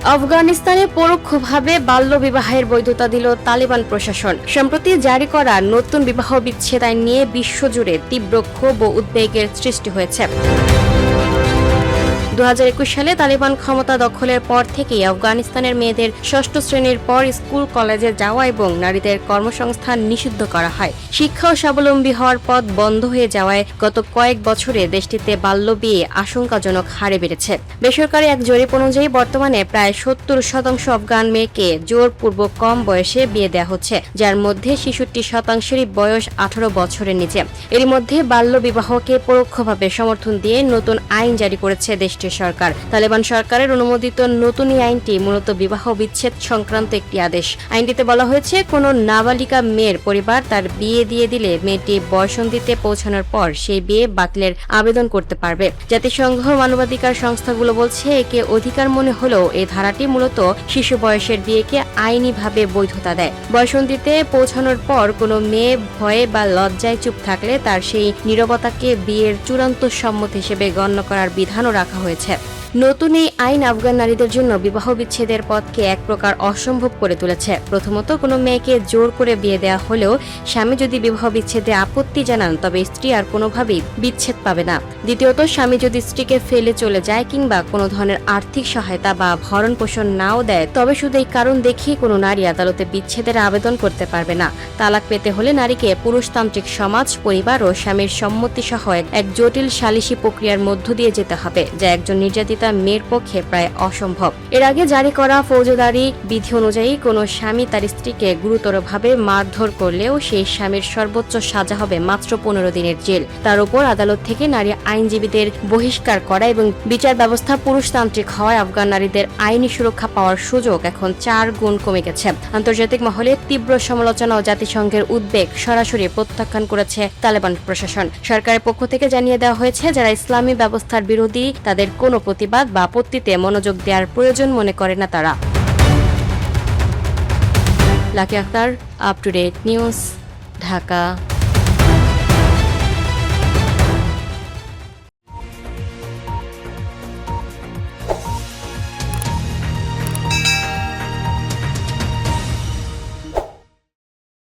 আফগানিস্তানে পরোক্ষভাবে বাল্যবিবাহের বৈধতা দিল তালেবান প্রশাসন। সম্প্রতি জারি করা নতুন বিবাহ বিচ্ছেদ আইন নিয়ে বিশ্বজুড়ে তীব্র ক্ষোভ ও উদ্বেগের সৃষ্টি হয়েছে। 2021 সালে তালেবান ক্ষমতা দখলের পর থেকেই আফগানিস্তানের মেয়েদের ষষ্ঠ শ্রেণীর পর স্কুল কলেজে যাওয়া এবং নারীদের কর্মসংস্থান নিষিদ্ধ করা হয়। শিক্ষা ও স্বাবলম্বী হওয়ার পথ বন্ধ হয়ে যাওয়ায় গত কয়েক বছরে দেশটিতে বাল্যবিয়ে আশঙ্কাজনক হারে বেড়েছে। বেসরকারি এক জরিপ অনুযায়ী বর্তমানে প্রায় 70% আফগান মেয়েকে জোরপূর্বক কম বয়সে বিয়ে দেওয়া হচ্ছে, যার মধ্যে 66%-এরই বয়স 18 বছরের নিচে। এর মধ্যে বাল্যবিবাহকে পরোক্ষভাবে সমর্থন দিয়ে নতুন আইন জারি করেছে দেশটির সরকার। তালেবান সরকারের অনুমোদিত নতুন এই আইনটি মূলত বিবাহ বিচ্ছেদ সংক্রান্ত একটি আদেশ। আইনটিতে বলা হয়েছে, কোনো নাবালিকা মেয়ের পরিবার তার বিয়ে দিয়ে দিলে মেয়েটি বয়সন্ধিতে পৌঁছানোর পর সেই বিয়ে বাতিলের আবেদন করতে পারবে। জাতিসংঘ মানবাধিকার সংস্থাগুলো বলছে, একে অধিকার মনে হলেও এই ধারাটি মূলত শিশু বয়সের বিয়েকে আইনিভাবে বৈধতা দেয়। বয়সন্ধিতে পৌঁছানোর পর কোনো মেয়ে ভয়ে বা লজ্জায় চুপ থাকলে তার সেই নীরবতাকে বিয়ের চূড়ান্ত সম্মত হিসেবে গণ্য করার বিধানও রাখা হয়েছে। নতুন এই আইন আফগান নারীদের জন্য বিবাহ বিচ্ছেদের পথকে এক প্রকার অসম্ভব করে তুলেছে। প্রথমত, কোনো মেয়েকে জোর করে বিয়ে দেওয়া হলেও স্বামী যদি বিবাহ বিচ্ছেদে আপত্তি জানান তবে স্ত্রী আর কোনোভাবেই বিচ্ছেদ পাবে না। দ্বিতীয়ত, স্বামী যদি স্ত্রীকে ফেলে চলে যায় কিংবা কোনো ধরনের আর্থিক সহায়তা বা ভরণ পোষণ নাও দেয় তবে শুধু এই কারণ দেখিয়ে কোনো নারী আদালতে বিচ্ছেদের আবেদন করতে পারবে না। তালাক পেতে হলে নারীকে পুরুষতান্ত্রিক সমাজ, পরিবার ও স্বামীর সম্মতি সহ এক জটিল সালিশি প্রক্রিয়ার মধ্য দিয়ে যেতে হবে, যা একজন নির্যাতিতা মেয়ের পক্ষে প্রায় অসম্ভব। এর আগে জারি করা ফৌজদারি বিধি অনুযায়ী কোনো স্বামী তার স্ত্রীকে গুরুতরভাবে মারধর করলেও সেই স্বামীর সর্বোচ্চ সাজা হবে মাত্র 15 দিনের জেল। তার উপর আদালত থেকে নারী আইনজীবীদের বহিষ্কার করা এবং বিচার ব্যবস্থা পুরুষতান্ত্রিক হওয়ায় আফগান নারীদের আইনি সুরক্ষা পাওয়ার সুযোগ এখন 4 গুণ কমে গেছে। আন্তর্জাতিক মহলে তীব্র সমালোচনা ও জাতিসংঘের উদ্বেগ সরাসরি প্রত্যাখ্যান করেছে তালেবান প্রশাসন। সরকারের পক্ষ থেকে জানিয়ে দেওয়া হয়েছে, যারা ইসলামী ব্যবস্থার বিরোধী তাদের কোনো প্রতিবাদ বা আপত্তিতে মনোযোগ দেওয়ার প্রয়োজন মনে করে না তারা। Lucky Akter, up to date news, Dhaka.